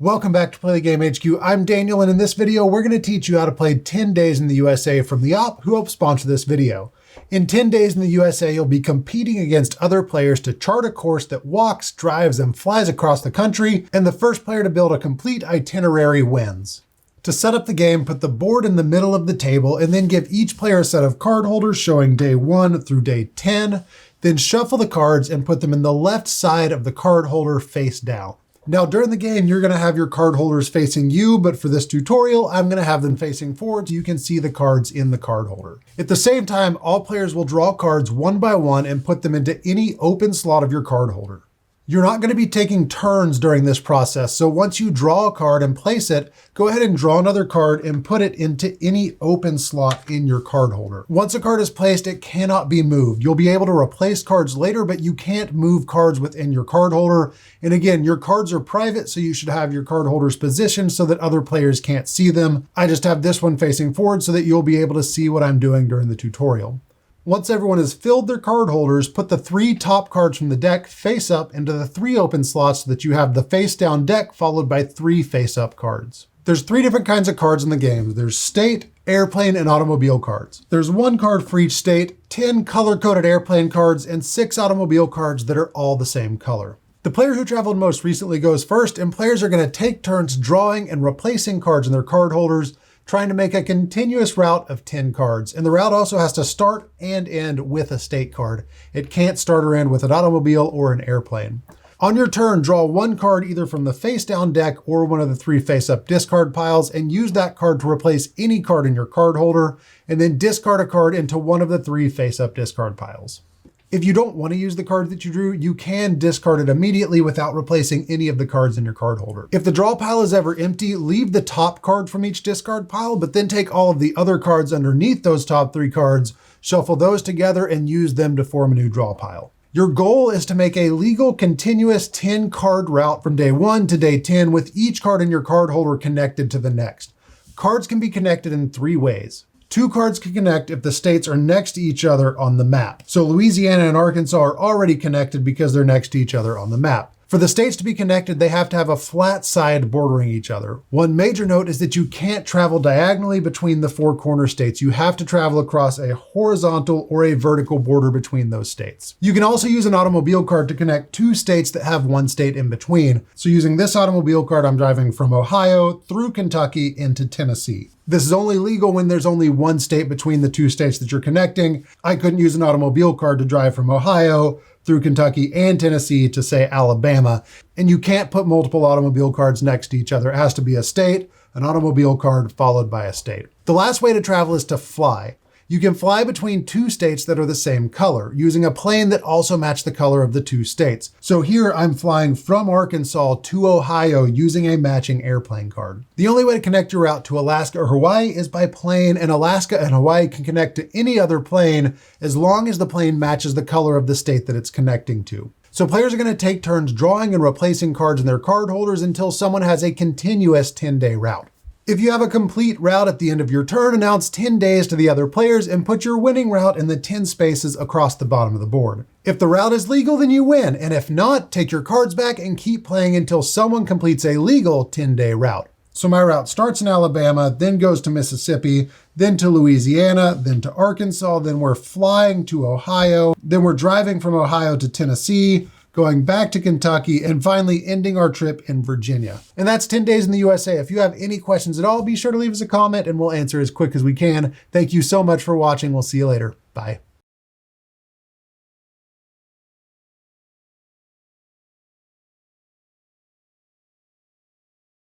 Welcome back to Play the Game HQ. I'm Daniel, and in this video, we're going to teach you how to play 10 Days in the USA from the op who helped sponsor this video. In 10 Days in the USA, you'll be competing against other players to chart a course that walks, drives, and flies across the country, and the first player to build a complete itinerary wins. To set up the game, put the board in the middle of the table, and then give each player a set of card holders showing day 1 through day 10. Then shuffle the cards and put them in the left side of the card holder face down. Now during the game, you're going to have your card holders facing you, but for this tutorial, I'm going to have them facing forward so you can see the cards in the card holder. At the same time, all players will draw cards one by one and put them into any open slot of your card holder. You're not going to be taking turns during this process, so once you draw a card and place it, go ahead and draw another card and put it into any open slot in your card holder. Once a card is placed, it cannot be moved. You'll be able to replace cards later, but you can't move cards within your card holder. And again, your cards are private, so you should have your card holders positioned so that other players can't see them. I just have this one facing forward so that you'll be able to see what I'm doing during the tutorial. Once everyone has filled their card holders, put the 3 top cards from the deck face up into the 3 open slots so that you have the face down deck followed by 3 face up cards. There's 3 different kinds of cards in the game. There's state, airplane, and automobile cards. There's 1 card for each state, 10 color-coded airplane cards, and 6 automobile cards that are all the same color. The player who traveled most recently goes first, and players are going to take turns drawing and replacing cards in their card holders, trying to make a continuous route of 10 cards. And the route also has to start and end with a state card. It can't start or end with an automobile or an airplane. On your turn, draw 1 card either from the face down deck or one of the 3 face up discard piles and use that card to replace any card in your card holder, and then discard a card into one of the 3 face up discard piles. If you don't want to use the card that you drew, you can discard it immediately without replacing any of the cards in your card holder. If the draw pile is ever empty, leave the top card from each discard pile, but then take all of the other cards underneath those top 3 cards, shuffle those together, and use them to form a new draw pile. Your goal is to make a legal continuous 10 card route from day 1 to day 10 with each card in your card holder connected to the next. Cards can be connected in 3 ways. 2 cards can connect if the states are next to each other on the map. So Louisiana and Arkansas are already connected because they're next to each other on the map. For the states to be connected, they have to have a flat side bordering each other. One major note is that you can't travel diagonally between the 4 corner states. You have to travel across a horizontal or a vertical border between those states. You can also use an automobile card to connect 2 states that have 1 state in between. So using this automobile card, I'm driving from Ohio through Kentucky into Tennessee. This is only legal when there's only 1 state between the 2 states that you're connecting. I couldn't use an automobile card to drive from Ohio through Kentucky and Tennessee to, say, Alabama. And you can't put multiple automobile cards next to each other. It has to be a state, an automobile card, followed by a state. The last way to travel is to fly. You can fly between 2 states that are the same color, using a plane that also matches the color of the 2 states. So here I'm flying from Arkansas to Ohio using a matching airplane card. The only way to connect your route to Alaska or Hawaii is by plane, and Alaska and Hawaii can connect to any other plane as long as the plane matches the color of the state that it's connecting to. So players are going to take turns drawing and replacing cards in their card holders until someone has a continuous 10-day route. If you have a complete route at the end of your turn, announce 10 days to the other players and put your winning route in the 10 spaces across the bottom of the board. If the route is legal, then you win, and if not, take your cards back and keep playing until someone completes a legal 10-day route. So my route starts in Alabama, then goes to Mississippi, then to Louisiana, then to Arkansas, then we're flying to Ohio, then we're driving from Ohio to Tennessee, going back to Kentucky, and finally ending our trip in Virginia. And that's 10 Days in the USA. If you have any questions at all, be sure to leave us a comment and we'll answer as quick as we can. Thank you so much for watching. We'll see you later. Bye.